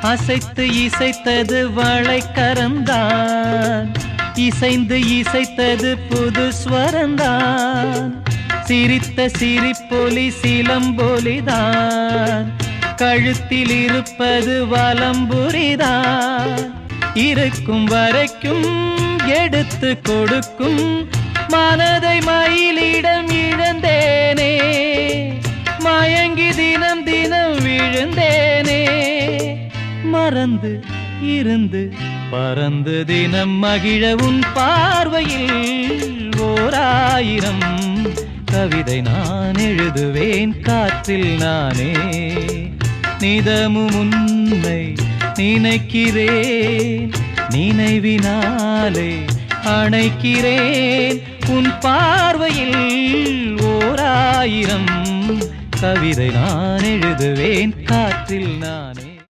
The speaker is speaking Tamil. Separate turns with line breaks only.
அசைத்து இசைத்தது வளைக்கரந்தான், இசைந்து இசைத்தது புது ஸ்வரந்தான். சிரித்த சிரிப்பொலி சிலம்பொலிதான், கழுத்தில் இருப்பது வலம்புரிதான். இருக்கும் வரைக்கும் எடுத்து கொடுக்கும் மனதை மயிலிடம் இழந்தேனே, மயங்கி தினம் தினம் விழுந்தேனே. மறந்து இருந்து பறந்து தினம் மகிழ உன் பார்வையில் ஓராயிரம் கவிதை நான் எழுதுவேன் காற்றில் நானே. நிதமும் உன்னை நினைக்கிறேன், நினைவினாலே அணைக்கிறேன். உன் பார்வையில் ஓராயிரம் கவிதை நான் எழுதுவேன் காற்றில் நானே.